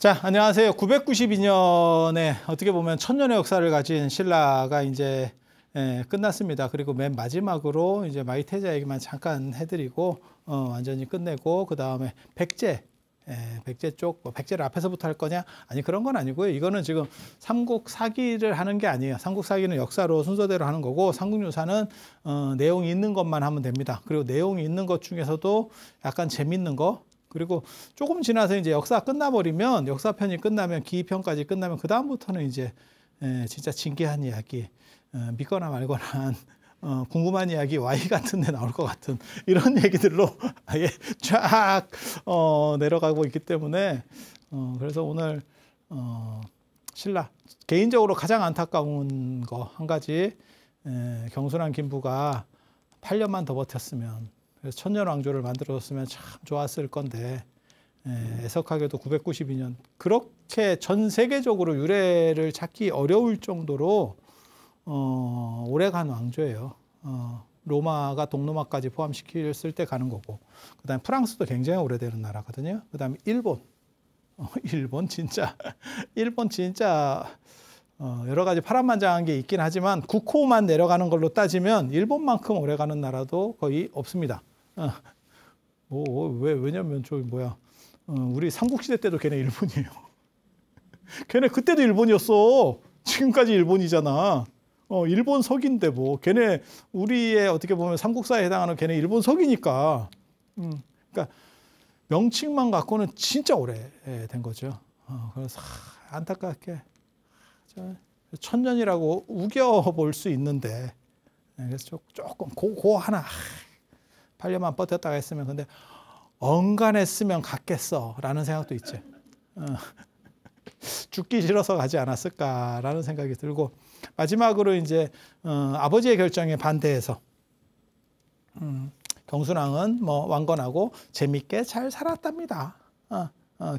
자, 안녕하세요. 992년에 어떻게 보면 1000년의 역사를 가진 신라가 이제 끝났습니다. 그리고 맨 마지막으로 이제 마이태자 얘기만 잠깐 해드리고 완전히 끝내고 그 다음에 백제, 백제 쪽, 뭐 백제를 앞에서부터 할 거냐? 아니 그런 건 아니고요. 이거는 지금 삼국 사기를 하는 게 아니에요. 삼국 사기는 역사로 순서대로 하는 거고 삼국유사는 내용이 있는 것만 하면 됩니다. 그리고 내용이 있는 것 중에서도 약간 재밌는 거. 그리고 조금 지나서 이제 역사 끝나버리면 역사편이 끝나면 기이편까지 끝나면 그 다음부터는 이제 진짜 진기한 이야기 믿거나 말거나 한 궁금한 이야기 Y 같은 데 나올 것 같은 이런 얘기들로 아예 쫙 내려가고 있기 때문에 그래서 오늘 신라 개인적으로 가장 안타까운 거 한 가지 경순한 김부가 8년만 더 버텼으면 그래서 천년왕조를 만들어줬으면 참 좋았을 건데 애석하게도 992년 그렇게 전 세계적으로 유래를 찾기 어려울 정도로 오래간 왕조예요. 로마가 동로마까지 포함시켰을 때 가는 거고 그 다음에 프랑스도 굉장히 오래되는 나라거든요. 그 다음에 일본 일본 진짜 여러 가지 파란만장한 게 있긴 하지만 9호만 내려가는 걸로 따지면 일본만큼 오래가는 나라도 거의 없습니다. 왜냐면 우리 삼국시대 때도 걔네 일본이에요. 걔네 그때도 일본이었어. 지금까지 일본이잖아. 일본 석인데 뭐 걔네 우리의 어떻게 보면 삼국사에 해당하는 걔네 일본 석이니까. 그러니까 명칭만 갖고는 진짜 오래된 거죠. 그래서 안타깝게 1000년이라고 우겨볼 수 있는데 그래서 조금 고 하나 8년만 버텼다가 했으면 근데 언간했으면 갔겠어 라는 생각도 있지. 죽기 싫어서 가지 않았을까라는 생각이 들고 마지막으로 이제 아버지의 결정에 반대해서 경순왕은 뭐 왕건하고 재밌게 잘 살았답니다.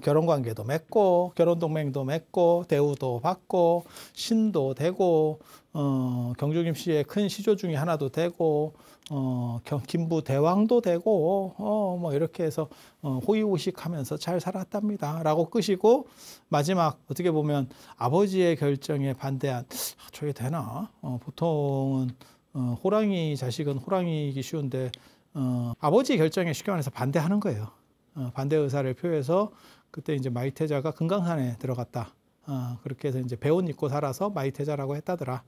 결혼관계도 맺고 결혼동맹도 맺고 대우도 받고 신도 되고 경주김 씨의 큰 시조 중에 하나도 되고 김부 대왕도 되고 뭐 이렇게 해서 호의호식하면서 잘 살았답니다 라고 끄시고 마지막 어떻게 보면 아버지의 결정에 반대한 저게 되나? 보통은 호랑이 자식은 호랑이이기 쉬운데 아버지 결정에 쉽게 말해서 반대하는 거예요. 반대 의사를 표해서 그때 이제 마이태자가 금강산에 들어갔다. 그렇게 해서 이제 배옷 입고 살아서 마이태자라고 했다더라.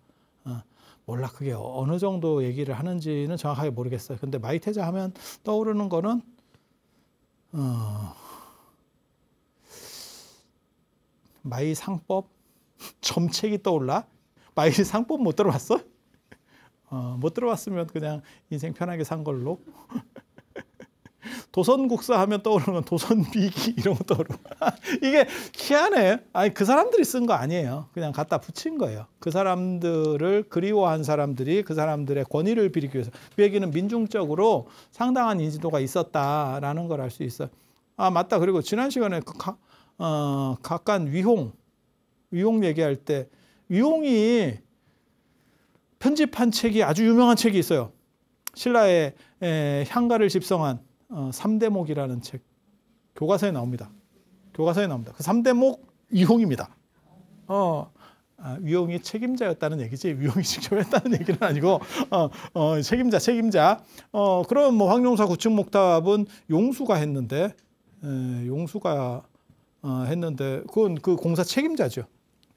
몰라 그게 어느 정도 얘기를 하는지는 정확하게 모르겠어요. 근데 마이태자 하면 떠오르는 거는 마이상법 점책이 떠올라. 마이상법 못 들어봤어? 못 들어봤으면 그냥 인생 편하게 산 걸로. 도선국사 하면 떠오르는 건 도선비기 이런 거 떠오르고 이게 희한해. 아니 그 사람들이 쓴 거 아니에요. 그냥 갖다 붙인 거예요. 그 사람들을 그리워한 사람들이 그 사람들의 권위를 빌리기 위해서 그 얘기는 민중적으로 상당한 인지도가 있었다라는 걸 알 수 있어요. 아 맞다. 그리고 지난 시간에 각간 위홍 얘기할 때 위홍이 편집한 책이 아주 유명한 책이 있어요. 신라의 향가를 집성한 3대목이라는 책 교과서에 나옵니다. 교과서에 나옵니다. 그 3대목 위홍입니다. 위홍이 책임자였다는 얘기지 위홍이 직접 했다는 얘기는 아니고 책임자. 그럼 뭐 황룡사 구층목탑은 용수가 했는데 그건 그 공사 책임자죠.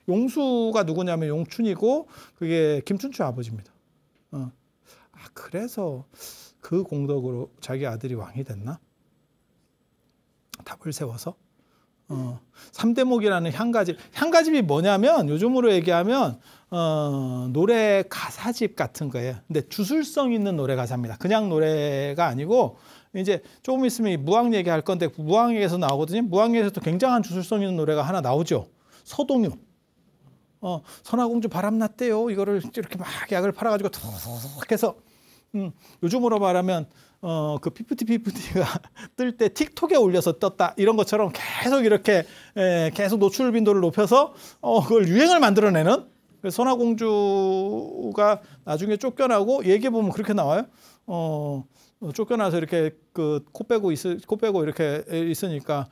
용수가 누구냐면 용춘이고 그게 김춘추 아버지입니다. 그래서 그 공덕으로 자기 아들이 왕이 됐나? 답을 세워서 3대목이라는 향가집이 뭐냐면 요즘으로 얘기하면 노래 가사집 같은 거예요. 근데 주술성 있는 노래 가사입니다. 그냥 노래가 아니고 이제 조금 있으면 무왕 얘기할 건데 무왕에서 나오거든요. 무왕에서도 굉장한 주술성 있는 노래가 하나 나오죠. 서동요. 선화공주 바람났대요. 이거를 이렇게 막 약을 팔아가지고 툭 해서 요즘으로 말하면 그 피프티가 뜰 때 틱톡에 올려서 떴다 이런 것처럼 계속 이렇게 계속 노출 빈도를 높여서 그걸 유행을 만들어내는 선화공주가 나중에 쫓겨나고 얘기해 보면 그렇게 나와요. 쫓겨나서 이렇게 그 코 빼고 이렇게 있으니까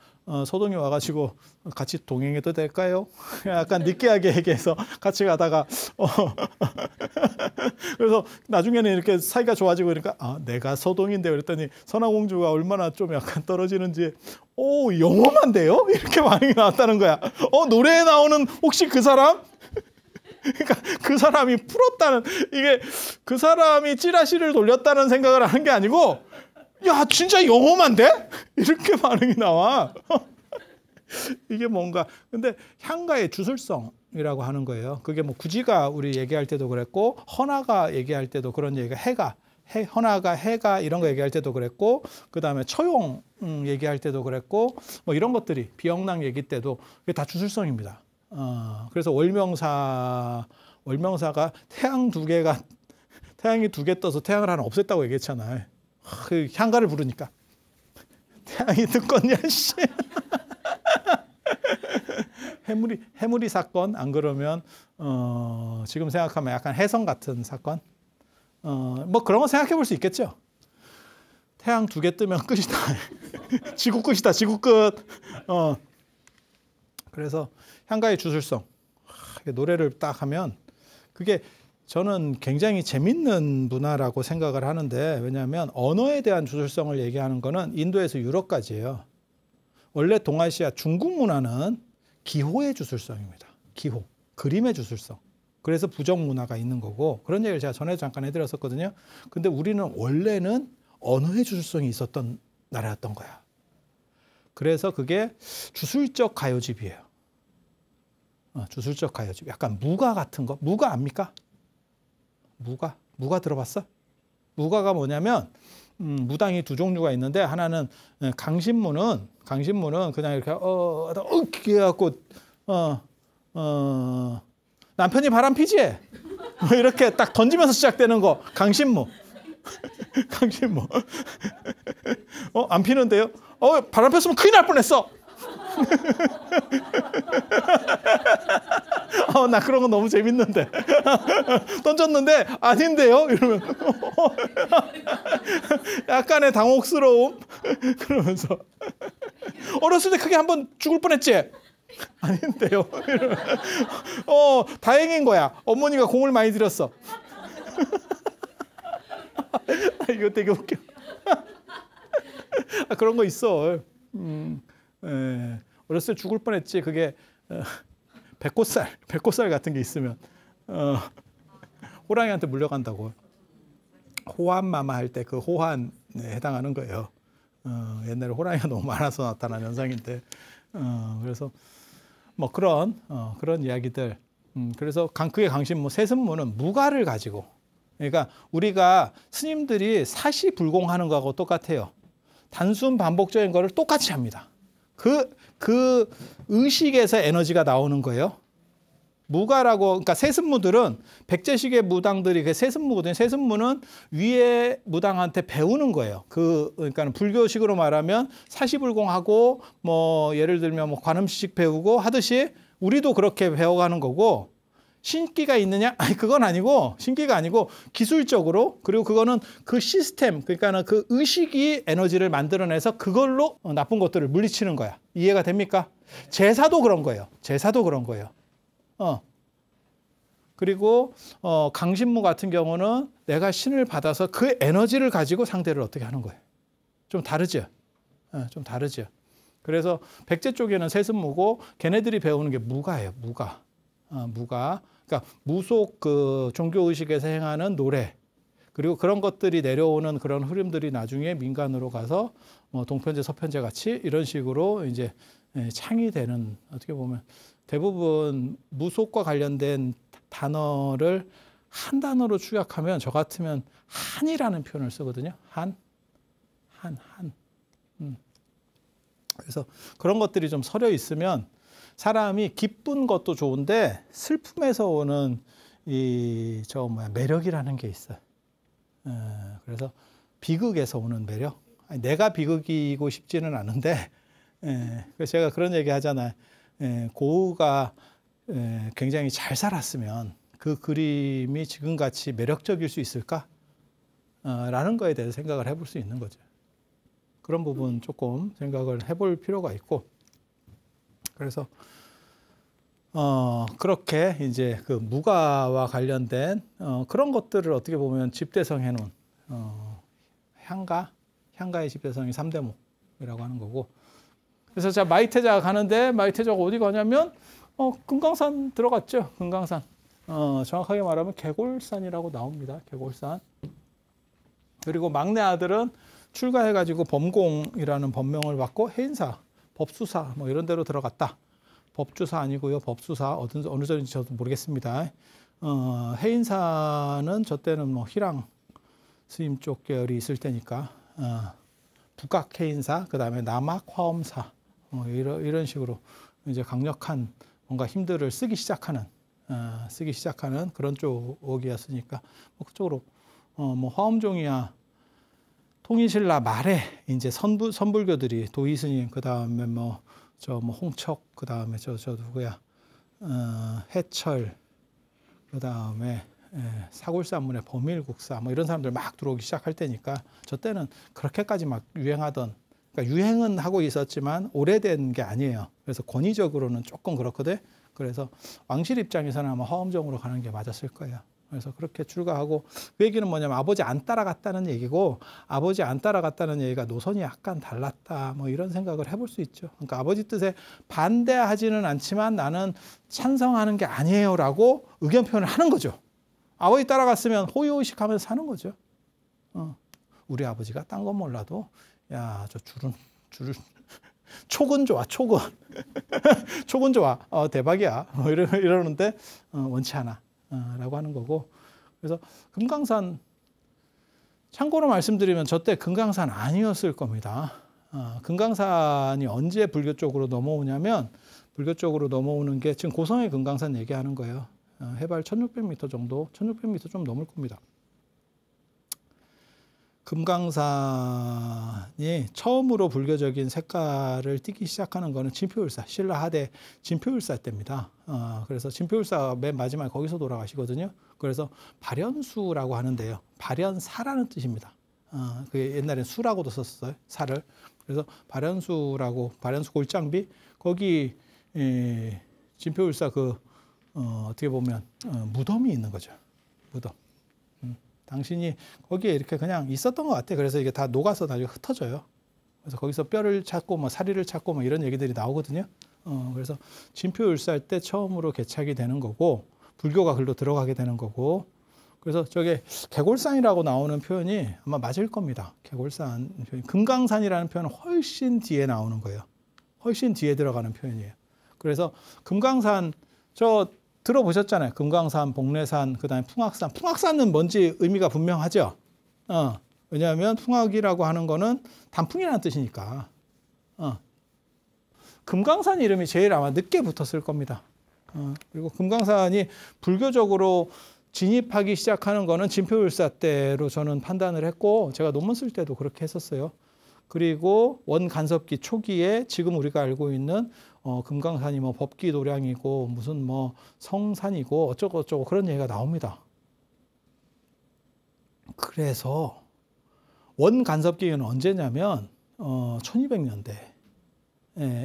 소동이 와가지고 같이 동행해도 될까요? 약간 느끼하게 얘기해서 같이 가다가 그래서 나중에는 이렇게 사이가 좋아지고 그러니까 내가 소동인데 그랬더니 선화공주가 얼마나 좀 약간 떨어지는지 영험한데요? 이렇게 반응이 나왔다는 거야. 노래에 나오는 혹시 그 사람? 그러니까 그 사람이 풀었다는, 이게 그 사람이 찌라시를 돌렸다는 생각을 하는 게 아니고, 야 진짜 영험한데? 이렇게 반응이 나와. 이게 뭔가, 근데 향가의 주술성이라고 하는 거예요. 그게 뭐 구지가 우리 얘기할 때도 그랬고, 헌화가 얘기할 때도 그런 얘기가, 헌화가 해가 이런 거 얘기할 때도 그랬고, 그 다음에 처용 얘기할 때도 그랬고, 뭐 이런 것들이 비영랑 얘기 때도 그게 다 주술성입니다. 그래서 월명사가 태양이 두 개 떠서 태양을 하나 없앴다고 얘기했잖아요. 그 향가를 부르니까 태양이 듣겄냐 씨. 해무리 사건 안 그러면 지금 생각하면 약간 해성 같은 사건, 뭐 그런 거 생각해 볼 수 있겠죠. 태양 두 개 뜨면 끝이다. 지구 끝이다. 지구 끝. 그래서 향가의 주술성, 노래를 딱 하면 그게 저는 굉장히 재밌는 문화라고 생각을 하는데, 왜냐하면 언어에 대한 주술성을 얘기하는 거는 인도에서 유럽까지예요. 원래 동아시아 중국 문화는 기호의 주술성입니다. 기호, 그림의 주술성. 그래서 부정 문화가 있는 거고, 그런 얘기를 제가 전에도 잠깐 해드렸었거든요. 근데 우리는 원래는 언어의 주술성이 있었던 나라였던 거야. 그래서 그게 주술적 가요집이에요. 주술적 가요집. 약간 무가 같은 거. 무가 압니까? 무가 들어봤어? 무가가 뭐냐면 무당이 두 종류가 있는데, 하나는 강신무는 그냥 이렇게 이렇게 해갖고 남편이 바람 피지? 뭐 이렇게 딱 던지면서 시작되는 거 강신무. 강신무. 안 피는데요? 바람 폈으면 큰일 날 뻔했어. 나 그런 거 너무 재밌는데. 던졌는데 아닌데요? 이러면 약간의 당혹스러움. 그러면서 어렸을 때 크게 한번 죽을 뻔했지? 아닌데요? 이러면 다행인 거야. 어머니가 공을 많이 들였어. 이거 되게 웃겨. 그런 거 있어. 어렸을 때 죽을 뻔했지. 그게 백꽃살 같은 게 있으면 호랑이한테 물려간다고. 호환마마 할 때 그 호환에 해당하는 거예요. 옛날에 호랑이가 너무 많아서 나타난 현상인데, 그래서 뭐 그런 이야기들. 그래서 그게 강신무, 세습무는 무가를 가지고, 그러니까 우리가 스님들이 사시불공하는 거하고 똑같아요. 단순 반복적인 거를 똑같이 합니다. 그 의식에서 에너지가 나오는 거예요. 무가라고, 그러니까 세습무들은 백제식의 무당들이 그 세습무거든요. 세습무는 위에 무당한테 배우는 거예요. 그러니까 불교식으로 말하면 사시불공하고 뭐 예를 들면 뭐 관음시식 배우고 하듯이 우리도 그렇게 배워가는 거고, 신기가 있느냐? 아니, 그건 아니고, 신기가 아니고 기술적으로, 그리고 그거는 그 시스템, 그러니까는 그 의식이 에너지를 만들어내서 그걸로 나쁜 것들을 물리치는 거야. 이해가 됩니까? 제사도 그런 거예요. 제사도 그런 거예요. 그리고 강신무 같은 경우는 내가 신을 받아서 그 에너지를 가지고 상대를 어떻게 하는 거예요. 좀 다르죠. 좀 다르죠. 그래서 백제 쪽에는 세습무고, 걔네들이 배우는 게 무가예요. 무가. 그러니까 무속 그 종교 의식에서 행하는 노래, 그리고 그런 것들이 내려오는 그런 흐름들이 나중에 민간으로 가서 뭐 동편제, 서편제 같이 이런 식으로 이제 창이 되는, 어떻게 보면 대부분 무속과 관련된 단어를 한 단어로 축약하면 저 같으면 한이라는 표현을 쓰거든요. 한. 그래서 그런 것들이 좀 서려 있으면 사람이 기쁜 것도 좋은데 슬픔에서 오는 매력이라는 게 있어요. 그래서 비극에서 오는 매력. 아니, 내가 비극이고 싶지는 않은데, 그래서 제가 그런 얘기 하잖아요. 고흐가 굉장히 잘 살았으면 그 그림이 지금같이 매력적일 수 있을까? 라는 거에 대해서 생각을 해볼 수 있는 거죠. 그런 부분 조금 생각을 해볼 필요가 있고, 그래서 그렇게 이제 그 무가와 관련된 그런 것들을 어떻게 보면 집대성 해놓은 향가의 집대성이 3대목이라고 하는 거고. 그래서 자, 마이태자 가는데 마이태자가 어디 가냐면 금강산 들어갔죠. 금강산. 정확하게 말하면 개골산이라고 나옵니다. 개골산. 그리고 막내 아들은 출가해가지고 범공이라는 법명을 받고 해인사, 법수사 뭐 이런 데로 들어갔다. 법주사 아니고요. 법수사 어느 절인지 저도 모르겠습니다. 해인사는 저 때는 뭐 희랑 스님 쪽 계열이 있을 때니까 북악 해인사, 그 다음에 남악 화엄사 이런 식으로 이제 강력한 뭔가 힘들을 쓰기 시작하는 그런 쪽이었으니까 뭐 그쪽으로 뭐 화엄종이야 통일신라 말에 이제 선불교들이 도의스님, 그 다음에 뭐 홍척, 그 다음에 저 누구야 해철, 그 다음에 사골산문의 범일국사 뭐 이런 사람들 막 들어오기 시작할 때니까 저 때는 그렇게까지 막 유행하던, 그러니까 유행은 하고 있었지만 오래된 게 아니에요. 그래서 권위적으로는 조금 그렇거든. 그래서 왕실 입장에서는 아마 화엄종으로 가는 게 맞았을 거예요. 그래서 그렇게 출가하고, 그 얘기는 뭐냐면 아버지 안 따라갔다는 얘기고, 아버지 안 따라갔다는 얘기가 노선이 약간 달랐다 뭐 이런 생각을 해볼 수 있죠. 그러니까 아버지 뜻에 반대하지는 않지만 나는 찬성하는 게 아니에요라고 의견 표현을 하는 거죠. 아버지 따라갔으면 호의호식하면서 사는 거죠. 우리 아버지가 딴 건 몰라도 야, 저 줄은 촉은 좋아, 촉은 촉은 좋아, 대박이야 뭐 이러는데 원치 않아 라고 하는 거고. 그래서 금강산, 참고로 말씀드리면 저 때 금강산 아니었을 겁니다. 금강산이 언제 불교 쪽으로 넘어오냐면, 불교 쪽으로 넘어오는 게 지금 고성의 금강산 얘기하는 거예요. 해발 1600m 정도, 1600m 좀 넘을 겁니다. 금강산이 처음으로 불교적인 색깔을 띠기 시작하는 거는 진표율사, 신라 하대 진표율사 때입니다. 그래서 진표율사 맨 마지막에 거기서 돌아가시거든요. 그래서 발현수라고 하는데요. 발현사라는 뜻입니다. 그게 옛날엔 수라고도 썼어요. 사를. 그래서 발현수라고, 발현수 골장비, 거기 진표율사 어떻게 보면 무덤이 있는 거죠. 무덤. 당신이 거기에 이렇게 그냥 있었던 것 같아. 그래서 이게 다 녹아서 나중에 흩어져요. 그래서 거기서 뼈를 찾고 뭐 사리를 찾고 뭐 이런 얘기들이 나오거든요. 그래서 진표율사할 때 처음으로 개착이 되는 거고, 불교가 글로 들어가게 되는 거고. 그래서 저게 개골산이라고 나오는 표현이 아마 맞을 겁니다. 개골산 표현. 금강산이라는 표현은 훨씬 뒤에 나오는 거예요. 훨씬 뒤에 들어가는 표현이에요. 그래서 금강산 들어보셨잖아요. 금강산, 복례산, 그 다음에 풍악산. 풍악산은 뭔지 의미가 분명하죠. 왜냐하면 풍악이라고 하는 거는 단풍이라는 뜻이니까. 금강산 이름이 제일 아마 늦게 붙었을 겁니다. 그리고 금강산이 불교적으로 진입하기 시작하는 거는 진표율사 때로 저는 판단을 했고, 제가 논문 쓸 때도 그렇게 했었어요. 그리고 원간섭기 초기에 지금 우리가 알고 있는 금강산이 뭐 법기 도량이고 무슨 뭐 성산이고 어쩌고 그런 얘기가 나옵니다. 그래서 원간섭기는 언제냐면 1200년대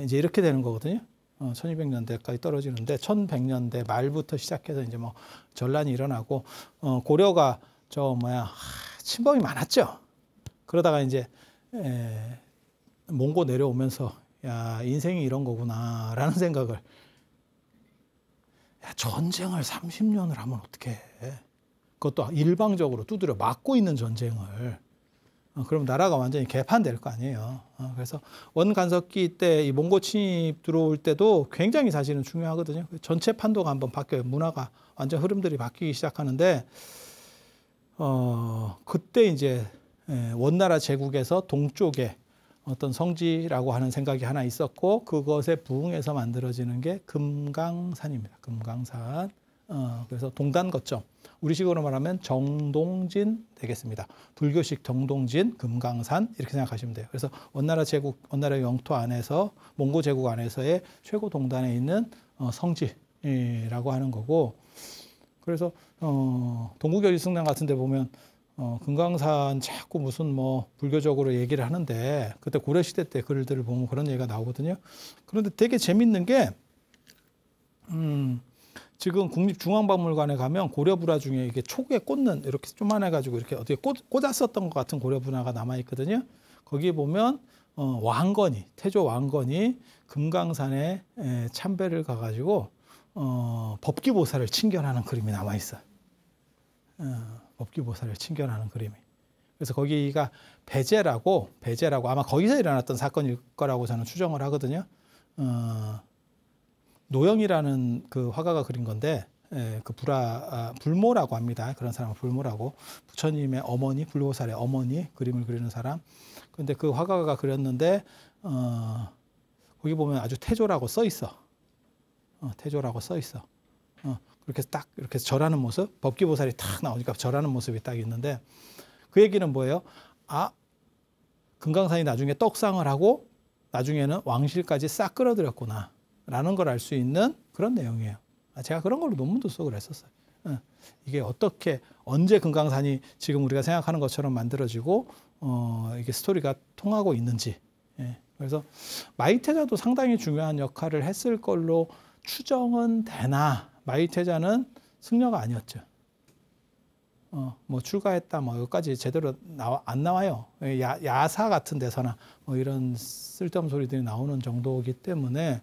이제 이렇게 되는 거거든요. 1200년대까지 떨어지는데 1100년대 말부터 시작해서 이제 뭐 전란이 일어나고 고려가 침범이 많았죠. 그러다가 이제 몽고 내려오면서 야, 인생이 이런 거구나라는 생각을, 야, 전쟁을 30년을 하면 어떡해. 그것도 일방적으로 두드려 맞고 있는 전쟁을. 그럼 나라가 완전히 개판될 거 아니에요. 그래서 원간섭기 때 이 몽고 침입 들어올 때도 굉장히 사실은 중요하거든요. 전체 판도가 한번 바뀌어요. 문화가 완전 흐름들이 바뀌기 시작하는데, 그때 이제 원나라 제국에서 동쪽에 어떤 성지라고 하는 생각이 하나 있었고, 그것에 부응해서 만들어지는 게 금강산입니다. 금강산. 그래서 동단 거점. 우리식으로 말하면 정동진 되겠습니다. 불교식 정동진, 금강산 이렇게 생각하시면 돼요. 그래서 원나라 제국, 원나라 영토 안에서 몽고 제국 안에서의 최고 동단에 있는 성지라고 하는 거고, 그래서 동국여지승당 같은 데 보면 금강산 자꾸 무슨 뭐 불교적으로 얘기를 하는데 그때 고려시대 때 글들을 보면 그런 얘기가 나오거든요. 그런데 되게 재밌는 게 지금 국립중앙박물관에 가면 고려불화 중에 이게 촉에 꽂는 이렇게 쪼만해가지고 이렇게 어떻게 꽂았었던 것 같은 고려불화가 남아 있거든요. 거기에 보면 왕건이 태조 왕건이 금강산에 참배를 가가지고 법기보살을 친견하는 그림이 남아 있어. 법기보살을 친견하는 그림이. 그래서 거기가 배제라고 아마 거기서 일어났던 사건일 거라고 저는 추정을 하거든요. 노영이라는 그 화가가 그린 건데 그 불모라고 합니다. 그런 사람은 불모라고. 부처님의 어머니, 불보살의 어머니 그림을 그리는 사람. 근데 그 화가가 그렸는데 거기 보면 아주 태조라고 써 있어. 태조라고 써 있어. 그렇게 딱 이렇게 절하는 모습, 법기보살이 탁 나오니까 절하는 모습이 딱 있는데 그 얘기는 뭐예요? 금강산이 나중에 떡상을 하고 나중에는 왕실까지 싹 끌어들였구나 라는 걸 알 수 있는 그런 내용이에요. 제가 그런 걸로 논문도 쓰고 그랬었어요. 이게 어떻게 언제 금강산이 지금 우리가 생각하는 것처럼 만들어지고 이게 스토리가 통하고 있는지. 그래서 마이테자도 상당히 중요한 역할을 했을 걸로 추정은 되나 마이테자는 승려가 아니었죠. 뭐 출가했다 뭐 여기까지 제대로 안 나와요. 야사 같은 데서나 뭐 이런 쓸데없는 소리들이 나오는 정도이기 때문에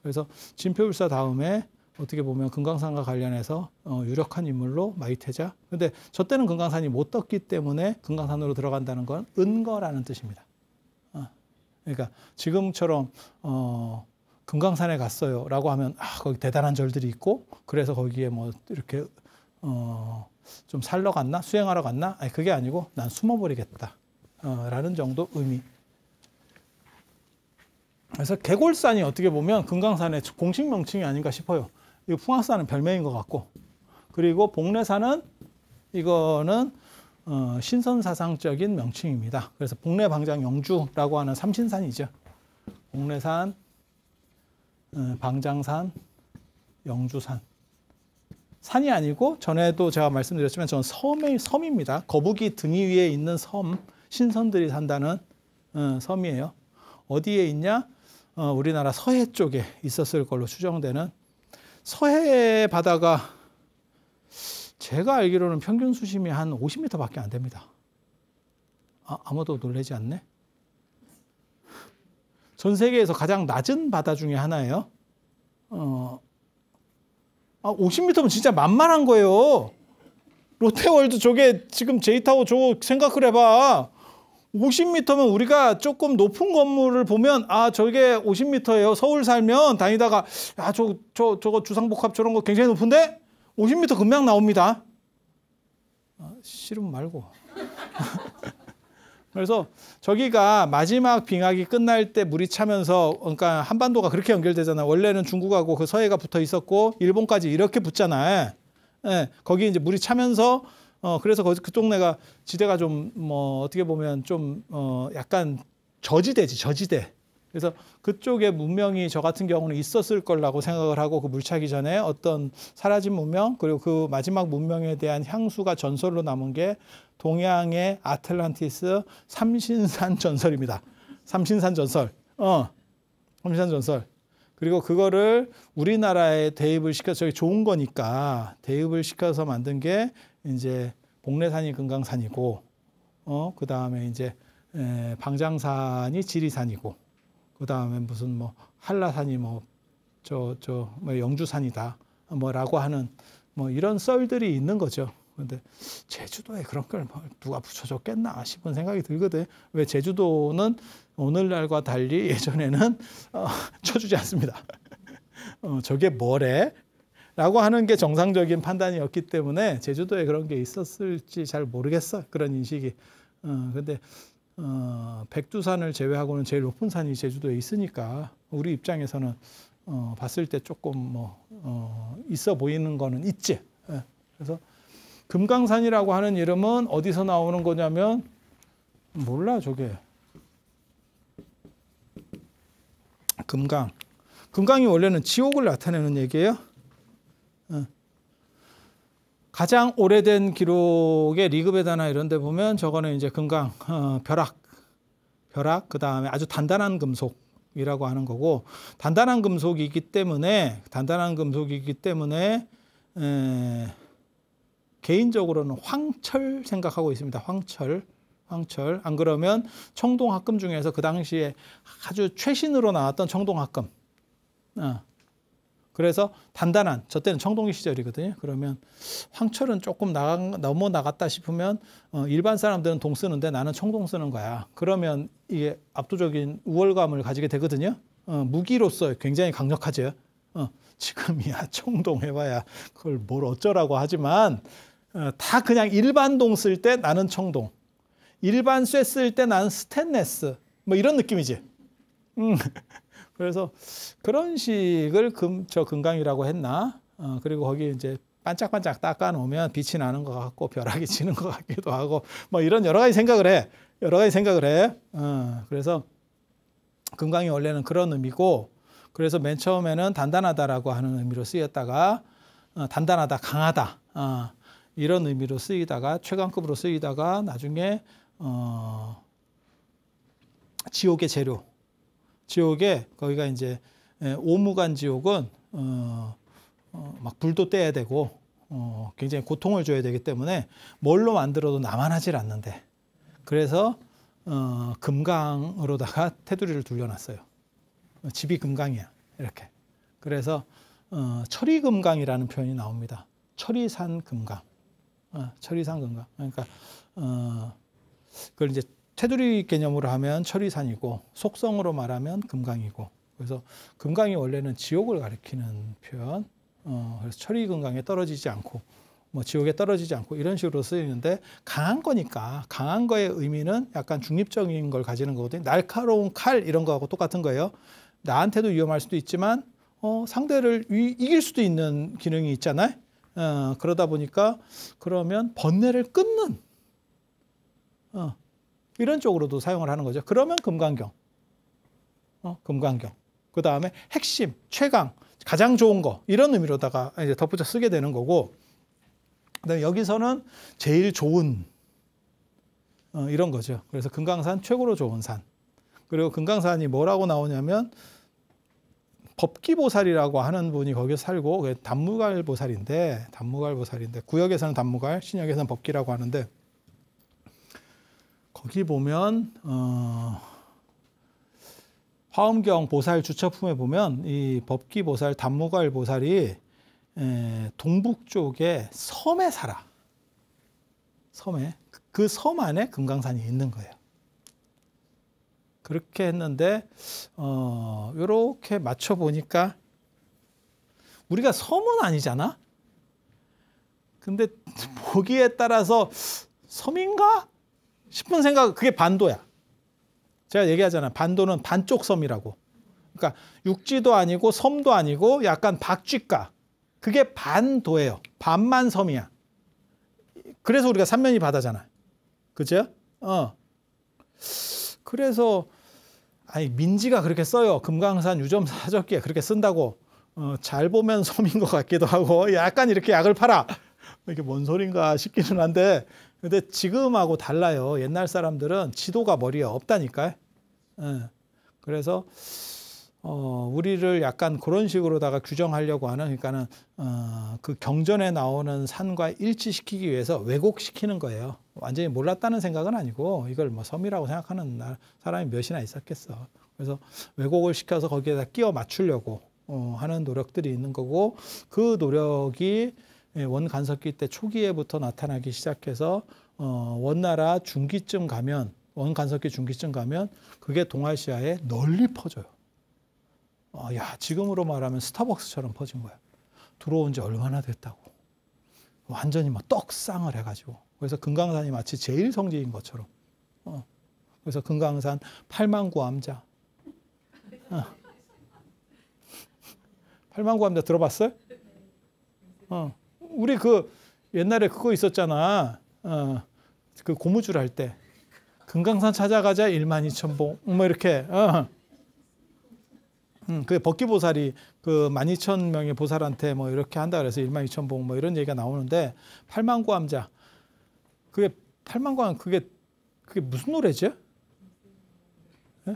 그래서 진표율사 다음에 어떻게 보면 금강산과 관련해서 유력한 인물로 마이테자. 근데 저 때는 금강산이 못 떴기 때문에 금강산으로 들어간다는 건 은거라는 뜻입니다. 그러니까 지금처럼 금강산에 갔어요라고 하면 거기 대단한 절들이 있고 그래서 거기에 뭐 이렇게 좀 살러 갔나 수행하러 갔나 아니 그게 아니고 난 숨어버리겠다 라는 정도 의미. 그래서 개골산이 어떻게 보면 금강산의 공식 명칭이 아닌가 싶어요. 이 풍악산은 별명인 것 같고 그리고 복례산은 이거는 신선사상적인 명칭입니다. 그래서 복례방장 영주라고 하는 삼신산이죠. 복례산, 방장산, 영주산. 산이 아니고 전에도 제가 말씀드렸지만 저는 섬입니다. 거북이 등이 위에 있는 섬, 신선들이 산다는 섬이에요. 어디에 있냐? 우리나라 서해 쪽에 있었을 걸로 추정되는 서해 바다가 제가 알기로는 평균 수심이 한 50m밖에 안 됩니다. 아무도 놀라지 않네. 전 세계에서 가장 낮은 바다 중에 하나예요. 50m면 진짜 만만한 거예요. 롯데월드 저게 지금 제이타워 저거 생각을 해봐. 50m면 우리가 조금 높은 건물을 보면 저게 50m예요. 서울 살면 다니다가 저거 주상복합 저런 거 굉장히 높은데 50m 금방 나옵니다. 싫으면 말고. 그래서 저기가 마지막 빙하기 끝날 때 물이 차면서 그러니까 한반도가 그렇게 연결되잖아요. 원래는 중국하고 그 서해가 붙어 있었고 일본까지 이렇게 붙잖아요. 거기 이제 물이 차면서 그래서 그 동네가 지대가 좀 뭐 어떻게 보면 좀 약간 저지대지 저지대. 그래서 그쪽에 문명이 저 같은 경우는 있었을 거라고 생각을 하고 그 물 차기 전에 어떤 사라진 문명 그리고 그 마지막 문명에 대한 향수가 전설로 남은 게 동양의 아틀란티스 삼신산 전설입니다. 삼신산 전설. 삼신산 전설. 그리고 그거를 우리나라에 대입을 시켜서 저기 좋은 거니까 대입을 시켜서 만든 게 이제 복례산이 금강산이고, 그 다음에 이제 방장산이 지리산이고, 그 다음에 무슨 뭐 한라산이 뭐 영주산이다 뭐라고 하는 뭐 이런 썰들이 있는 거죠. 근데 제주도에 그런 걸 누가 붙여줬겠나 싶은 생각이 들거든. 왜 제주도는 오늘날과 달리 예전에는 쳐주지 않습니다. 저게 뭐래? 라고 하는 게 정상적인 판단이었기 때문에 제주도에 그런 게 있었을지 잘 모르겠어. 그런 인식이. 근데 백두산을 제외하고는 제일 높은 산이 제주도에 있으니까 우리 입장에서는 봤을 때 조금 있어 보이는 거는 있지. 그래서 금강산이라고 하는 이름은 어디서 나오는 거냐면 몰라 저게. 금강이 원래는 지옥을 나타내는 얘기예요. 가장 오래된 기록의 리그베다나 이런 데 보면 저거는 이제 금강, 벼락, 그 다음에 아주 단단한 금속이라고 하는 거고, 단단한 금속이기 때문에 개인적으로는 황철 생각하고 있습니다. 황철. 안 그러면 청동합금 중에서 그 당시에 아주 최신으로 나왔던 청동합금. 그래서 단단한, 저 때는 청동기 시절이거든요. 그러면 황철은 조금 너무 나갔다 싶으면 일반 사람들은 동 쓰는데 나는 청동 쓰는 거야. 그러면 이게 압도적인 우월감을 가지게 되거든요. 무기로서 굉장히 강력하죠. 지금이야 청동 해봐야 그걸 뭘 어쩌라고 하지만 다 그냥 일반 동 쓸 때 나는 청동, 일반 쇠 쓸 때 나는 스테인레스, 뭐 이런 느낌이지. 그래서 그런 식을 금강이라고 했나? 그리고 거기 이제 반짝반짝 닦아 놓으면 빛이 나는 것 같고 벼락이 지는 것 같기도 하고 뭐 이런 여러 가지 생각을 해. 그래서 금강이 원래는 그런 의미고, 그래서 맨 처음에는 단단하다라고 하는 의미로 쓰였다가 단단하다, 강하다 이런 의미로 쓰이다가 최강급으로 쓰이다가 나중에 지옥의 재료. 지옥에 거기가 이제 오무간 지옥은 막 불도 떼야 되고 굉장히 고통을 줘야 되기 때문에 뭘로 만들어도 나만하질 않는데, 그래서 금강으로다가 테두리를 둘러놨어요. 집이 금강이야 이렇게. 그래서 철이금강이라는 표현이 나옵니다. 철이산 금강. 철이산 금강. 그러니까 그걸 이제 테두리 개념으로 하면 철이산이고 속성으로 말하면 금강이고, 그래서 금강이 원래는 지옥을 가리키는 표현. 그래서 철이금강에 떨어지지 않고 뭐 지옥에 떨어지지 않고 이런 식으로 쓰이는데, 강한 거니까 강한 거의 의미는 약간 중립적인 걸 가지는 거거든요. 날카로운 칼 이런 거하고 똑같은 거예요. 나한테도 위험할 수도 있지만 상대를 이길 수도 있는 기능이 있잖아요. 그러다 보니까 그러면 번뇌를 끊는 이런 쪽으로도 사용을 하는 거죠. 그러면 금강경. 그 다음에 핵심, 최강, 가장 좋은 거 이런 의미로다가 이제 덧붙여 쓰게 되는 거고, 그다음에 여기서는 제일 좋은 이런 거죠. 그래서 금강산 최고로 좋은 산. 그리고 금강산이 뭐라고 나오냐면 법기보살이라고 하는 분이 거기서 살고, 단무갈보살인데 구역에서는 단무갈, 신역에서는 법기라고 하는데, 거기 보면 화엄경 보살 주처품에 보면 이 법기보살, 단무갈보살이 동북 쪽에 섬에 살아. 섬에. 그 섬 안에 금강산이 있는 거예요. 그렇게 했는데 이렇게 맞춰 보니까 우리가 섬은 아니잖아. 근데 보기에 따라서 섬인가 싶은 생각, 그게 반도야. 제가 얘기하잖아요. 반도는 반쪽 섬이라고. 그러니까 육지도 아니고 섬도 아니고 약간 박쥐가. 그게 반도예요. 반만 섬이야. 그래서 우리가 삼면이 바다잖아. 그죠? 그래서 민지가 그렇게 써요. 금강산 유점사적기에 그렇게 쓴다고. 잘 보면 섬인 것 같기도 하고 약간 이렇게 약을 팔아. 이게 뭔 소린가 싶기는 한데, 근데 지금하고 달라요. 옛날 사람들은 지도가 머리에 없다니까요. 그래서 우리를 약간 그런 식으로다가 규정하려고 하는, 그러니까는 그 경전에 나오는 산과 일치시키기 위해서 왜곡시키는 거예요. 완전히 몰랐다는 생각은 아니고 이걸 뭐 섬이라고 생각하는 사람이 몇이나 있었겠어. 그래서 왜곡을 시켜서 거기에다 끼워 맞추려고 하는 노력들이 있는 거고, 그 노력이 원간섭기 때 초기에부터 나타나기 시작해서 원나라 중기쯤 가면, 원간섭기 중기쯤 가면 그게 동아시아에 널리 퍼져요. 야, 지금으로 말하면 스타벅스처럼 퍼진 거야. 들어온 지 얼마나 됐다고. 완전히 막 떡상을 해가지고. 그래서 금강산이 마치 제일 성지인 것처럼. 그래서 금강산 8만구암자. 8만구암자 들어봤어요? 우리 그 옛날에 그거 있었잖아. 그 고무줄 할 때. 금강산 찾아가자 12,000봉. 뭐 이렇게. 그 법기보살이 그 12,000명의 보살한테 뭐 이렇게 한다 그래서 12,000봉 뭐 이런 얘기가 나오는데 팔만구암자 그게 팔만구암 그게 무슨 노래죠? 예?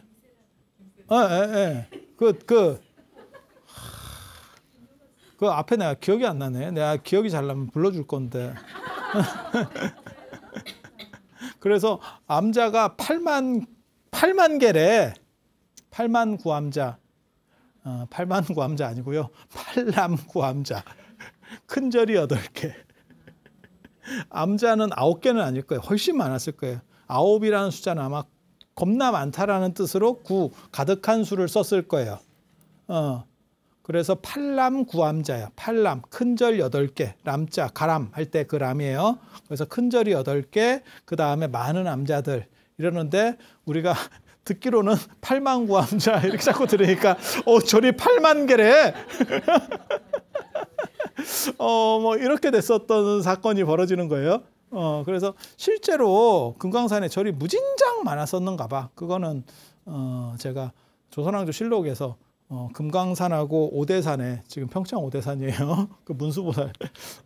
그 앞에 내가 기억이 안 나네. 내가 기억이 잘 나면 불러줄 건데. 그래서 암자가 8만 개래. 8만 구암자. 8만 구암자 아니고요. 팔남구암자. 큰 절이 8개. 암자는 9개는 아닐 거예요. 훨씬 많았을 거예요. 9이라는 숫자는 아마 겁나 많다라는 뜻으로 가득한 수를 썼을 거예요. 그래서 팔남구암자야. 팔남, 큰절 8개, 람자, 가람 할 때 그 람이에요. 그래서 큰절이 8개, 그 다음에 많은 암자들 이러는데 우리가 듣기로는 8만구암자 이렇게 자꾸 들으니까 절이 8만 개래. 뭐 이렇게 됐었던 사건이 벌어지는 거예요. 그래서 실제로 금강산에 절이 무진장 많았었는가 봐. 그거는 제가 조선왕조 실록에서 금강산하고 오대산에 지금 평창 오대산이에요. 그 문수보살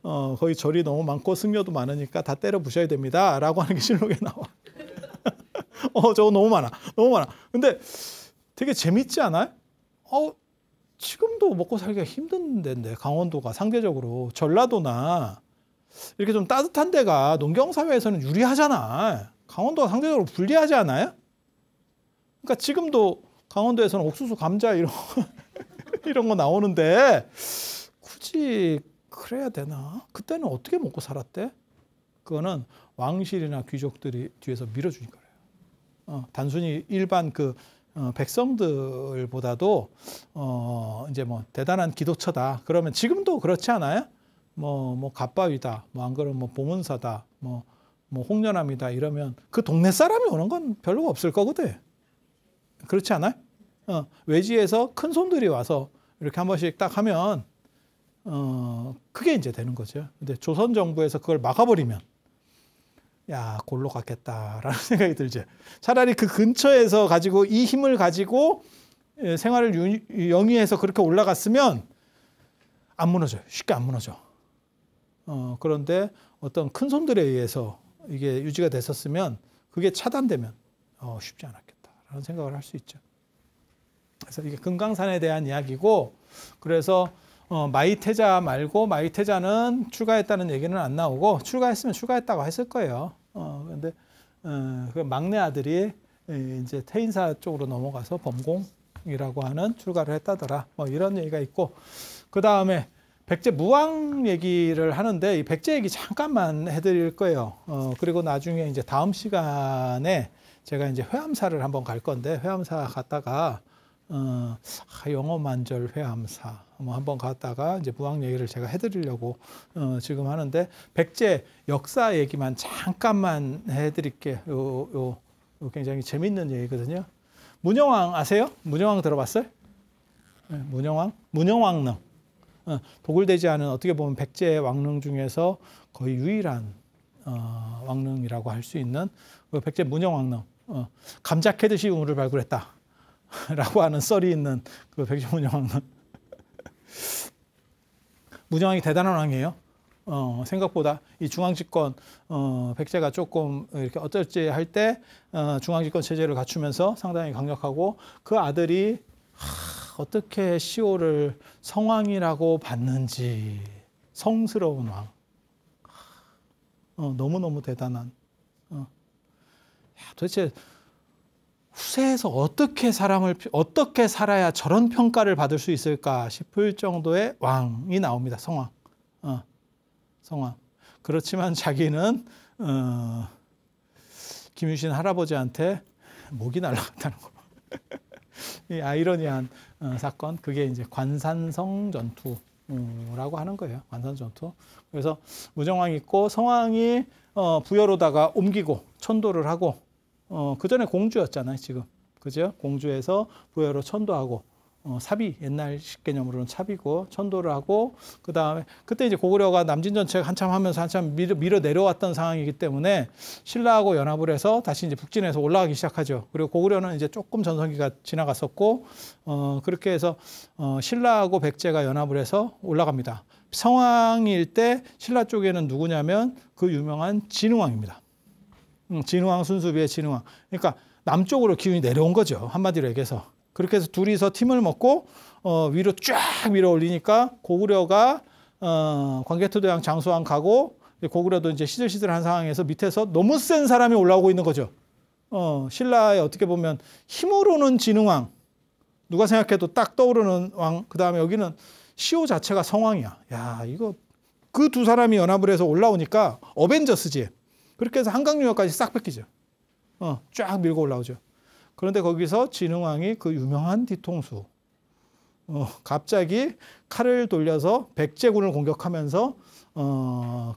거기 절이 너무 많고 승려도 많으니까 다 때려 부셔야 됩니다라고 하는 게 실록에 나와. 저거 너무 많아. 너무 많아. 근데 되게 재밌지 않아요? 지금도 먹고 살기가 힘든 데인데 강원도가 상대적으로 전라도나 이렇게 좀 따뜻한 데가 농경사회에서는 유리하잖아. 강원도가 상대적으로 불리하지 않아요? 그러니까 지금도 강원도에서는 옥수수, 감자 이런 거 나오는데 굳이 그래야 되나? 그때는 어떻게 먹고 살았대? 그거는 왕실이나 귀족들이 뒤에서 밀어주니까 그래요. 단순히 일반 백성들보다도 이제 뭐 대단한 기도처다. 그러면 지금도 그렇지 않아요? 뭐 갓바위다. 뭐 안 그러면 뭐 봉은사다. 뭐 홍련암이다. 이러면 그 동네 사람이 오는 건 별로 없을 거거든. 그렇지 않아요? 외지에서 큰 손들이 와서 이렇게 한 번씩 딱 하면 그게 이제 되는 거죠. 근데 조선 정부에서 그걸 막아버리면 야, 골로 갔겠다라는 생각이 들죠. 차라리 그 근처에서 가지고 이 힘을 가지고 생활을 영위해서 그렇게 올라갔으면 안 무너져요. 쉽게 안 무너져. 그런데 어떤 큰 손들에 의해서 이게 유지가 됐었으면 그게 차단되면 쉽지 않았겠다라는 생각을 할 수 있죠. 그래서 이게 금강산에 대한 이야기고, 그래서 마이태자 말고, 마이태자는 출가했다는 얘기는 안 나오고, 출가했으면 출가했다고 했을 거예요. 그런데 그 막내 아들이 이제 태인사 쪽으로 넘어가서 범공이라고 하는 출가를 했다더라. 뭐 이런 얘기가 있고, 그 다음에 백제 무왕 얘기를 하는데 이 백제 얘기 잠깐만 해드릴 거예요. 그리고 나중에 이제 다음 시간에 제가 이제 회암사를 한번 갈 건데, 회암사 갔다가 영어만절 회암사 뭐 한번 갔다가 이제 무왕 얘기를 제가 해드리려고 지금 하는데, 백제 역사 얘기만 잠깐만 해드릴게요. 요 굉장히 재밌는 얘기거든요. 문영왕 아세요? 문영왕 들어봤어요? 네, 문영왕릉. 도굴대지하는 어떻게 보면 백제 왕릉 중에서 거의 유일한 왕릉이라고 할 수 있는 그 백제 문영왕릉. 감자 캐듯이 우물을 발굴했다 라고 하는 썰이 있는 그 백제 문영왕릉. 문영왕이 대단한 왕이에요. 생각보다 이 중앙집권 백제가 조금 이렇게 어쩔지 할 때 중앙집권 체제를 갖추면서 상당히 강력하고, 그 아들이 어떻게 시호를 성왕이라고 받는지, 성스러운 왕. 너무너무 대단한. 도대체 후세에서 어떻게 살아야 저런 평가를 받을 수 있을까 싶을 정도의 왕이 나옵니다. 성왕. 성왕. 그렇지만 자기는 김유신 할아버지한테 목이 날아갔다는 거. 이 아이러니한 사건, 그게 이제 관산성 전투라고 하는 거예요. 관산 전투. 그래서 무정왕이 있고, 성왕이 부여로다가 옮기고 천도를 하고, 그 전에 공주였잖아요, 지금. 그죠? 공주에서 부여로 천도하고, 사비, 옛날식 개념으로는 차비고 천도를 하고 그다음에 그때 이제 고구려가 남진 전체가 한참 하면서 한참 밀어 내려왔던 상황이기 때문에 신라하고 연합을 해서 다시 이제 북진해서 올라가기 시작하죠. 그리고 고구려는 이제 조금 전성기가 지나갔었고 그렇게 해서 신라하고 백제가 연합을 해서 올라갑니다. 성왕일 때 신라 쪽에는 누구냐면 그 유명한 진흥왕입니다. 진흥왕 순수비의 진흥왕. 그러니까 남쪽으로 기운이 내려온 거죠. 한마디로 얘기해서. 그렇게 해서 둘이서 팀을 먹고 위로 쫙 밀어 올리니까 고구려가 광개토대왕 장수왕 가고 고구려도 이제 시들시들한 상황에서 밑에서 너무 센 사람이 올라오고 있는 거죠. 신라의 어떻게 보면 힘으로는 진흥왕, 누가 생각해도 딱 떠오르는 왕. 그 다음에 여기는 시호 자체가 성왕이야. 야, 이거 그 두 사람이 연합을 해서 올라오니까 어벤져스지. 그렇게 해서 한강유역까지 싹 뺏기죠. 쫙 밀고 올라오죠. 그런데 거기서 진흥왕이 그 유명한 뒤통수, 갑자기 칼을 돌려서 백제군을 공격하면서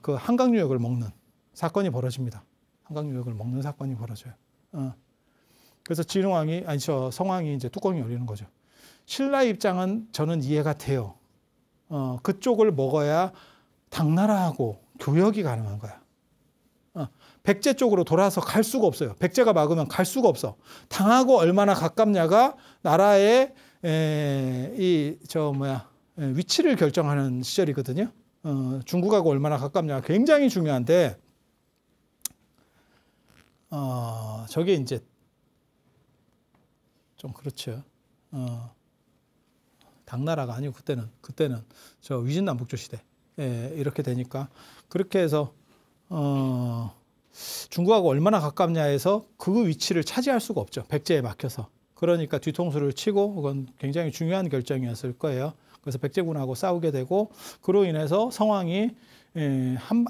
그 한강유역을 먹는 사건이 벌어집니다. 한강유역을 먹는 사건이 벌어져요. 그래서 성왕이 이제 뚜껑이 열리는 거죠. 신라 입장은 저는 이해가 돼요. 그쪽을 먹어야 당나라하고 교역이 가능한 거야. 백제 쪽으로 돌아서 갈 수가 없어요. 백제가 막으면 갈 수가 없어. 당하고 얼마나 가깝냐가 나라의 위치를 결정하는 시절이거든요. 중국하고 얼마나 가깝냐가 굉장히 중요한데, 저게 이제 좀 그렇죠. 당나라가 아니고 그때는 저 위진남북조 시대 이렇게 되니까 그렇게 해서 중국하고 얼마나 가깝냐에서 그 위치를 차지할 수가 없죠. 백제에 막혀서. 그러니까 뒤통수를 치고 그건 굉장히 중요한 결정이었을 거예요. 그래서 백제군하고 싸우게 되고 그로 인해서 성왕이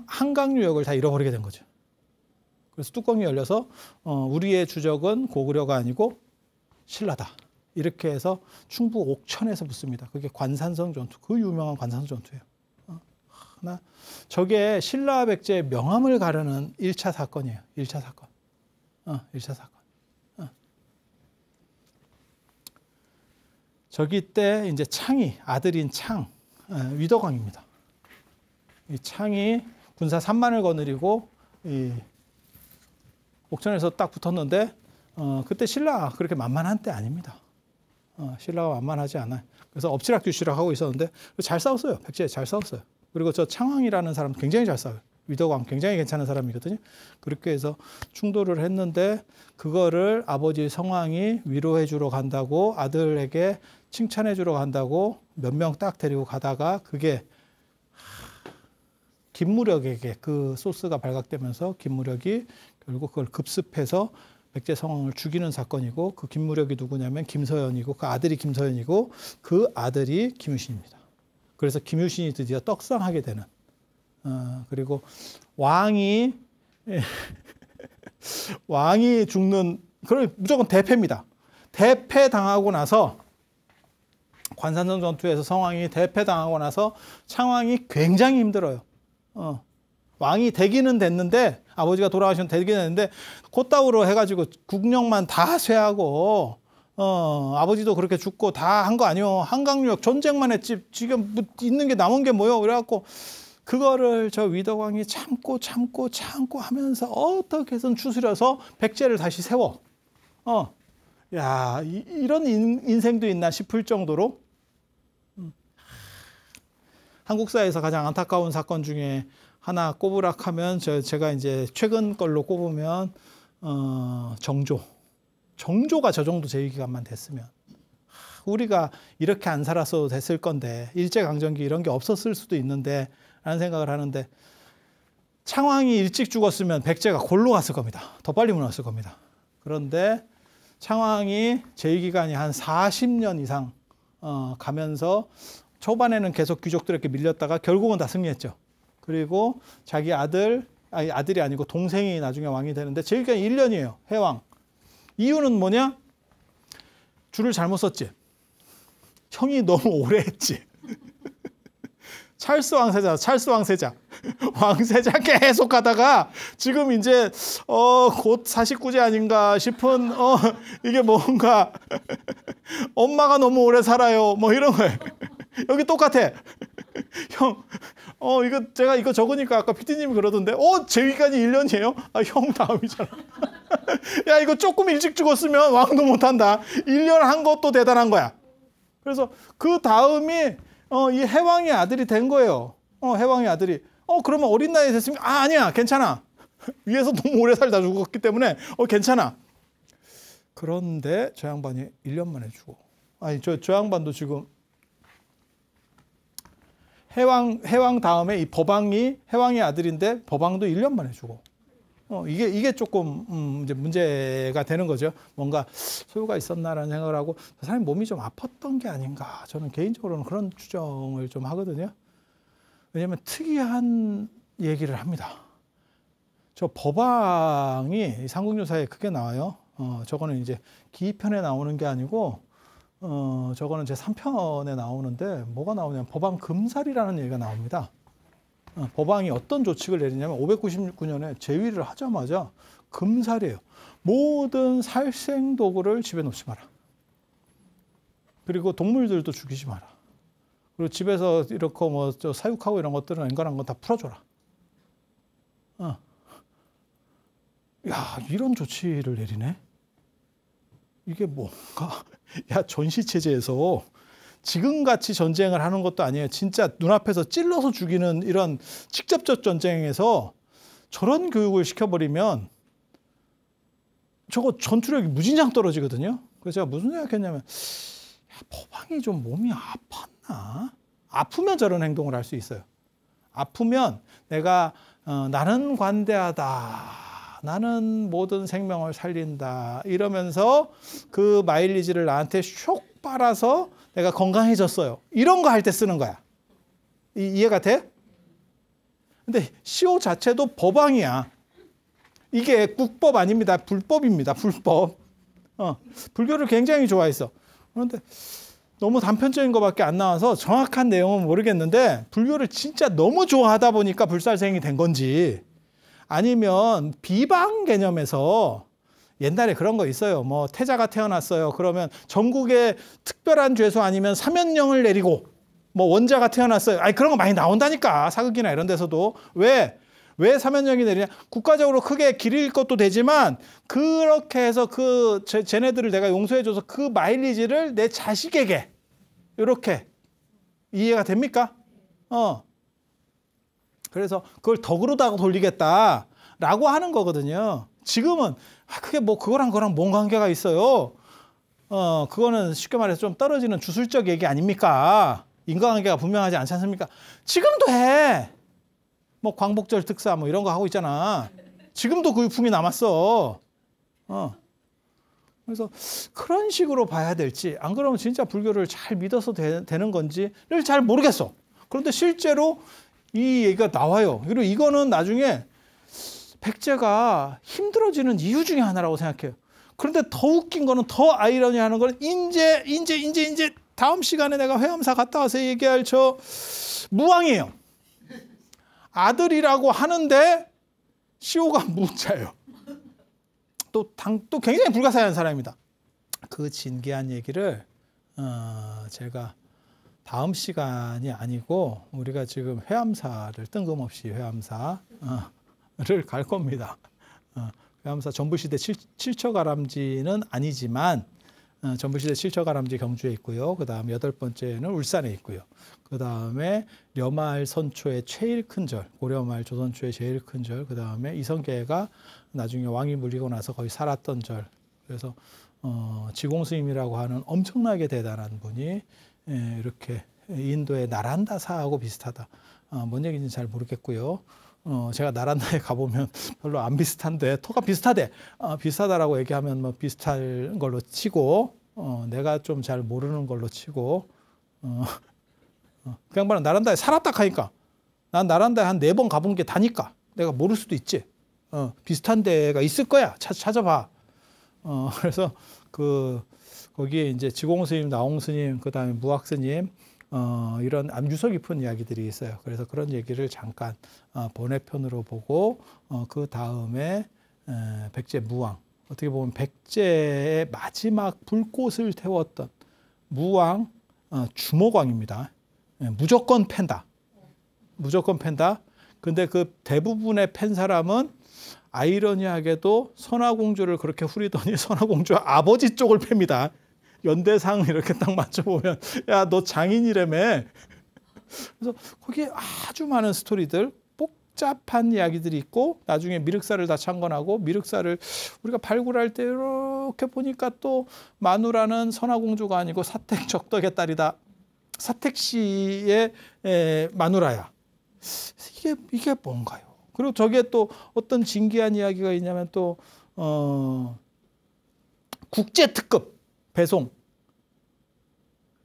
한강유역을 다 잃어버리게 된 거죠. 그래서 뚜껑이 열려서 우리의 주적은 고구려가 아니고 신라다. 이렇게 해서 충북 옥천에서 붙습니다. 그게 관산성 전투, 그 유명한 관산성 전투예요. 저게 신라 백제의 명함을 가르는 1차 사건이에요. 1차 사건. 1차 사건. 저기 때 이제 창이 아들인 위덕왕입니다. 이 창이 군사 3만을 거느리고 이 옥천에서 딱 붙었는데 그때 신라 그렇게 만만한 때 아닙니다. 신라가 만만하지 않아요. 그래서 엎치락뒤치락 하고 있었는데 잘 싸웠어요. 백제 잘 싸웠어요. 그리고 저 창왕이라는 사람 굉장히 잘 싸워요. 위덕왕 굉장히 괜찮은 사람이거든요. 그렇게 해서 충돌을 했는데 그거를 아버지 성왕이 위로해 주러 간다고 아들에게 칭찬해 주러 간다고 몇 명 딱 데리고 가다가 그게 김무력에게 그 소스가 발각되면서 김무력이 결국 그걸 급습해서 백제 성왕을 죽이는 사건이고 그 김무력이 누구냐면 김서연이고 그 아들이 김서연이고 그 아들이 김유신입니다. 그래서 김유신이 드디어 떡상하게 되는 그리고 왕이 죽는 그럼 무조건 대패입니다. 대패당하고 나서 관산성 전투에서 성왕이 대패당하고 나서 창왕이 굉장히 힘들어요. 왕이 되기는 됐는데 아버지가 돌아가시면 되기는 됐는데 그따위로 해가지고 국력만 다 쇠하고 아버지도 그렇게 죽고 다 한 거 아니요. 한강유역 전쟁만 했지 지금 뭐 있는 게 남은 게 뭐요? 그래갖고 그거를 저 위덕왕이 참고 하면서 어떻게 해서든 추스려서 백제를 다시 세워. 야, 이런 인생도 있나 싶을 정도로 한국사에서 가장 안타까운 사건 중에 하나 꼽으락 하면 제가 이제 최근 걸로 꼽으면 정조가 저 정도 재위기간만 됐으면 우리가 이렇게 안 살았어도 됐을 건데 일제강점기 이런 게 없었을 수도 있는데 라는 생각을 하는데 창왕이 일찍 죽었으면 백제가 골로 갔을 겁니다. 더 빨리 무너졌을 겁니다. 그런데 창왕이 재위기간이 한 40년 이상 가면서 초반에는 계속 귀족들에게 밀렸다가 결국은 다 승리했죠. 그리고 자기 아들이 아니고 동생이 나중에 왕이 되는데 재위기간이 1년이에요. 해왕. 이유는 뭐냐? 줄을 잘못 썼지. 형이 너무 오래 했지. 찰스 왕세자. 왕세자 계속 가다가 지금 이제 곧 49제 아닌가 싶은 이게 뭔가 엄마가 너무 오래 살아요. 뭐 이런 거예요. 여기 똑같아. 형, 이거 제가 이거 적으니까 아까 PD님이 그러던데, 제위까지 1년이에요? 아, 형 다음이잖아. 야, 이거 조금 일찍 죽었으면 왕도 못한다. 1년 한 것도 대단한 거야. 그래서 그 다음이 이 해왕의 아들이 된 거예요. 해왕의 아들이. 그러면 어린 나이에 됐으면 아니야, 괜찮아. 위에서 너무 오래 살다 죽었기 때문에 괜찮아. 그런데 저 양반이 1년 만에 죽어. 아니, 저 양반도 지금 해왕 다음에 이 법왕이 해왕의 아들인데 법왕도 1년 만에 죽어. 이게 조금 이제 문제가 되는 거죠. 뭔가 소요가 있었나라는 생각을 하고 그 사람이 몸이 좀 아팠던 게 아닌가. 저는 개인적으로는 그런 추정을 좀 하거든요. 왜냐하면 특이한 얘기를 합니다. 저 법왕이 삼국유사에 크게 나와요. 저거는 이제 기편에 나오는 게 아니고 저거는 제 3편에 나오는데 뭐가 나오냐면 법왕 금살이라는 얘기가 나옵니다. 법왕이 어떤 조칙을 내리냐면 599년에 제위를 하자마자 금살이에요. 모든 살생도구를 집에 놓지 마라. 그리고 동물들도 죽이지 마라. 그리고 집에서 이렇게 뭐 저 사육하고 이런 것들은 앵간한 건 다 풀어줘라. 야, 이런 조치를 내리네. 이게 뭔가, 야, 전시체제에서 지금같이 전쟁을 하는 것도 아니에요. 진짜 눈앞에서 찔러서 죽이는 이런 직접적 전쟁에서 저런 교육을 시켜버리면 저거 전투력이 무진장 떨어지거든요. 그래서 제가 무슨 생각했냐면, 야, 법왕이 좀 몸이 아팠나? 아프면 저런 행동을 할 수 있어요. 아프면 내가 나는 관대하다. 나는 모든 생명을 살린다. 이러면서 그 마일리지를 나한테 쇽 빨아서 내가 건강해졌어요. 이런 거 할 때 쓰는 거야. 이해가 돼? 근데 시호 자체도 법왕이야. 이게 국법 아닙니다. 불법입니다. 불법. 불교를 굉장히 좋아했어. 그런데 너무 단편적인 것밖에 안 나와서 정확한 내용은 모르겠는데 불교를 진짜 너무 좋아하다 보니까 불살생이 된 건지 아니면 비방 개념에서 옛날에 그런 거 있어요. 뭐 태자가 태어났어요. 그러면 전국에 특별한 죄수 아니면 사면령을 내리고 뭐 원자가 태어났어요. 아니 그런 거 많이 나온다니까. 사극이나 이런 데서도. 왜 사면령이 내리냐? 국가적으로 크게 기릴 것도 되지만 그렇게 해서 쟤네들을 내가 용서해줘서 그 마일리지를 내 자식에게 이렇게 이해가 됩니까? 그래서 그걸 덕으로다가 돌리겠다라고 하는 거거든요. 지금은 그게 뭐 그거랑 뭔 관계가 있어요? 그거는 쉽게 말해서 좀 떨어지는 주술적 얘기 아닙니까? 인과관계가 분명하지 않지 않습니까? 지금도 해. 뭐 광복절 특사 뭐 이런 거 하고 있잖아. 지금도 그 유품이 남았어. 그래서 그런 식으로 봐야 될지 안 그러면 진짜 불교를 잘 믿어서 되는 건지를 잘 모르겠어. 그런데 실제로 이 얘기가 나와요. 그리고 이거는 나중에 백제가 힘들어지는 이유 중에 하나라고 생각해요. 그런데 더 웃긴 거는 더 아이러니하는 거는 이제 다음 시간에 내가 회암사 갔다 와서 얘기할 저 무왕이에요. 아들이라고 하는데 시호가 무자예요. 또 굉장히 불가사의한 사람입니다. 그 진기한 얘기를 제가 다음 시간이 아니고 우리가 지금 회암사를 뜬금없이 회암사를 갈 겁니다. 회암사 전부시대 칠처가람지는 아니지만 전부시대 칠처가람지 경주에 있고요. 그 다음 8번째는 울산에 있고요. 그 다음에 려마을 선초의 제일 큰 절, 고려말 조선초의 제일 큰 절, 그 다음에 이성계가 나중에 왕이 물리고 나서 거의 살았던 절. 그래서 지공스님이라고 하는 엄청나게 대단한 분이 이렇게 인도의 나란다사하고 비슷하다. 뭔 얘기인지 잘 모르겠고요. 제가 나란다에 가보면 별로 안 비슷한데 토가 비슷하대. 비슷하다라고 얘기하면 뭐 비슷한 걸로 치고 내가 좀 잘 모르는 걸로 치고 그 양반은 나란다에 살았다 하니까 난 나란다에 한 4번 가본 게 다니까 내가 모를 수도 있지. 비슷한 데가 있을 거야. 찾아봐. 그래서 거기에 이제 지공스님, 나홍스님, 그 다음에 무학스님 이런 암유서 깊은 이야기들이 있어요. 그래서 그런 얘기를 잠깐 번외편으로 보고 그 다음에 백제 무왕 어떻게 보면 백제의 마지막 불꽃을 태웠던 무왕 주목왕입니다. 무조건 팬다. 무조건 팬다. 근데 그 대부분의 팬 사람은 아이러니하게도 선화공주를 그렇게 후리더니 선화공주 아버지 쪽을 팹니다. 연대상 이렇게 딱 맞춰보면 야, 너 장인이라며. 그래서 거기에 아주 많은 스토리들, 복잡한 이야기들이 있고 나중에 미륵사를 다 창건하고 미륵사를 우리가 발굴할 때 이렇게 보니까 또 마누라는 선화공주가 아니고 사택 적덕의 딸이다. 사택 씨의 마누라야. 이게 뭔가요? 그리고 저기에 또 어떤 진기한 이야기가 있냐면 또 국제특급 배송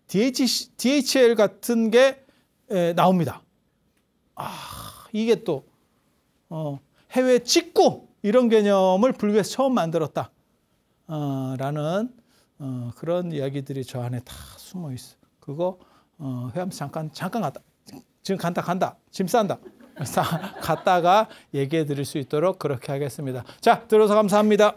DHL 같은 게 나옵니다. 이게 또 해외 직구 이런 개념을 불교에서 처음 만들었다. 라는 그런 이야기들이 저 안에 다 숨어 있어. 그거 회암서 잠깐 갔다. 지금 간다. 짐 싼다. 갔다가 얘기해 드릴 수 있도록 그렇게 하겠습니다. 자, 들어서 감사합니다.